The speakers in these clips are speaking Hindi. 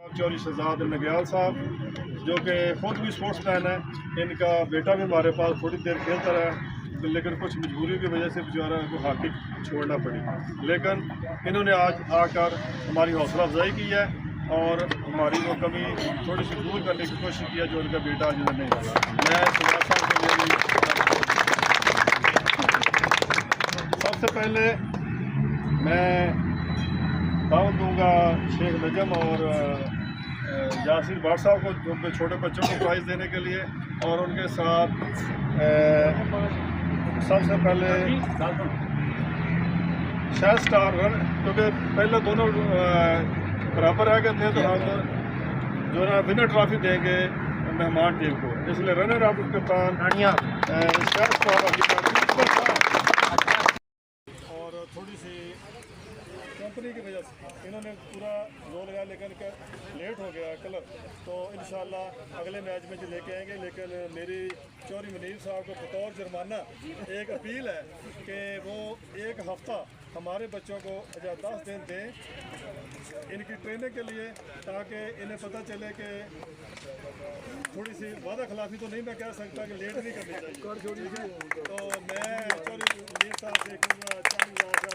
चौधरी शहजाद नग्याल साहब जो कि खुद भी स्पोर्ट्स मैन है, इनका बेटा भी हमारे पास थोड़ी देर खेलता रहा, लेकिन कुछ मजबूरी की वजह से बेचारा को हॉकी छोड़ना पड़ी। लेकिन इन्होंने आज आकर हमारी हौसला अफजाई की है और हमारी वो कमी थोड़ी सी दूर करने की कोशिश किया जो उनका बेटा आज नहीं रहा। मैं सुभाष साहब के लिए सबसे पहले मैं दावत दूंगा शेख नजम और यासिर भाट साहब को जो छोटे बच्चों को प्राइज़ देने के लिए, और उनके साथ सबसे पहले शायद स्टार रन, क्योंकि पहले दोनों बराबर आ गए थे, तो हम जो है विनर ट्रॉफी देंगे मेहमान टीम को, इसलिए रनर अप कप्तान शायद स्टार और थोड़ी सी कंपनी की वजह से इन्होंने पूरा जोर लगाया, लेकिन लेट हो गया कलर, तो इंशाल्लाह अगले मैच में जो लेके आएंगे। लेकिन मेरी चौधरी मुनीर साहब को बतौर जुर्माना एक अपील है कि वो एक हफ़्ता हमारे बच्चों को 10 दिन दें इनकी ट्रेनिंग के लिए, ताकि इन्हें पता चले कि थोड़ी सी वादा खिलाफी तो नहीं मैं कह सकता कि लेट नहीं करनी चाहिए। तो मैं चौधरी मुनीर साहब से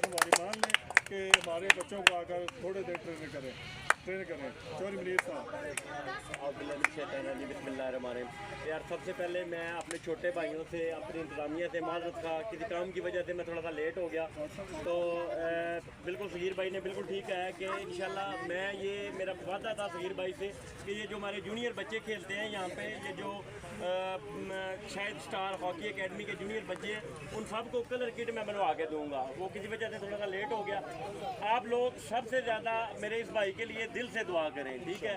हमारी मान लें कि हमारे बच्चों को आकर थोड़े देर ट्रेन करें। चौधरी मुनीर साहब। बिस्मिल्लाहिर्रहमानिर्रहीम। यार सबसे पहले मैं अपने छोटे भाइयों से, अपनी इंतज़ामिया से माज़रत खा, किसी काम की वजह से मैं थोड़ा सा लेट हो गया, तो बिल्कुल सगीर भाई ने बिल्कुल ठीक है कि इंशाल्लाह मैं ये मेरा वादा था सगीर भाई से कि ये जो हमारे जूनियर बच्चे खेलते हैं यहाँ पे, ये जो शायद स्टार हॉकी एकेडमी के जूनियर बच्चे, उन सबको कलर किट मैं बनवा के दूँगा। वो किसी वजह से थोड़ा सा लेट हो गया। आप लोग सबसे ज़्यादा मेरे इस भाई के लिए दिल से दुआ करें, ठीक है।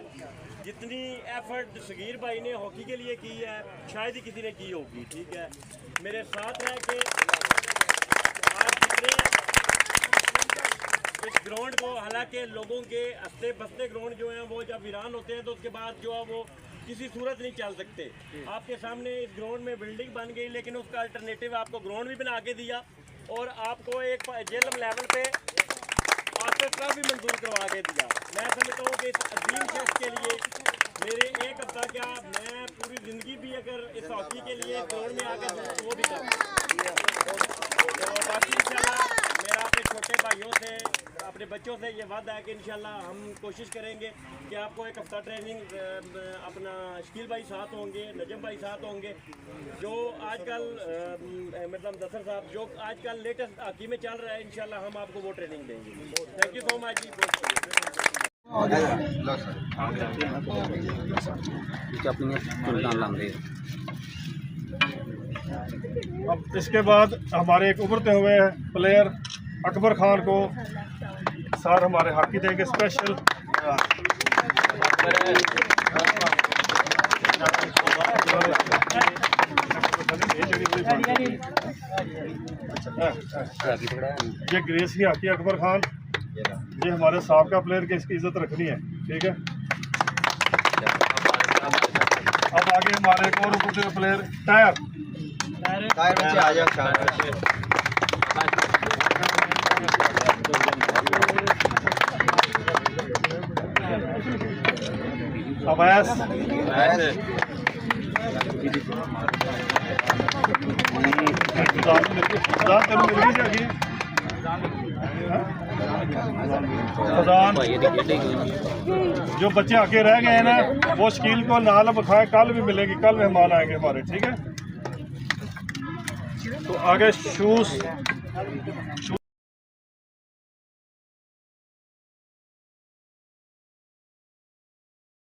जितनी एफर्ट सगीर भाई ने हॉकी के लिए की है शायद ही किसी ने की होगी, ठीक है। मेरे साथ है कि आप जितने इस ग्राउंड को, हालांकि लोगों के हंसते बसते ग्राउंड जो हैं वो जब वीरान होते हैं तो उसके बाद जो है वो किसी सूरत नहीं चल सकते। आपके सामने इस ग्राउंड में बिल्डिंग बन गई, लेकिन उसका अल्टरनेटिव आपको ग्राउंड भी बना के दिया और आपको एक जेलम लेवल पे आपको ट्रॉफी मंजूर करवा के दिया। मैं समझता हूँ कि इस अजीम शख्स के लिए मेरे एक हफ्ता क्या, मैं पूरी ज़िंदगी भी अगर इस हॉकी के लिए ग्राउंड में आकर वो भी करूँ। तो बाकी इंशाल्लाह मेरा अपने छोटे भाइयों से, अपने बच्चों से ये वादा है कि इंशाल्लाह हम कोशिश करेंगे कि आपको एक हफ्ता ट्रेनिंग अपना शकील भाई साथ होंगे, नजम भाई साथ होंगे, जो आजकल मतलब दसर साहब जो आजकल लेटेस्ट हॉकी में चल रहा है, इंशाल्लाह हम आपको वो ट्रेनिंग देंगे। थैंक यू सो मच जी। अब इसके बाद हमारे एक उभरते हुए प्लेयर अकबर खान को सर हमारे हॉकी देंगे स्पेशल। ये ग्रेस की हॉकी अकबर खान, ये हमारे साहब का प्लेयर के, इसकी इज्जत रखनी है, ठीक है। अब आगे हमारे एक और उभरते हुए प्लेयर टायर बच्चे आ जाओ। अवैस जो बच्चे आके रह गए हैं ना, वो शकील को नाल बखाए, कल भी मिलेगी, कल मेहमान आएंगे हमारे, ठीक है। तो आगे शूज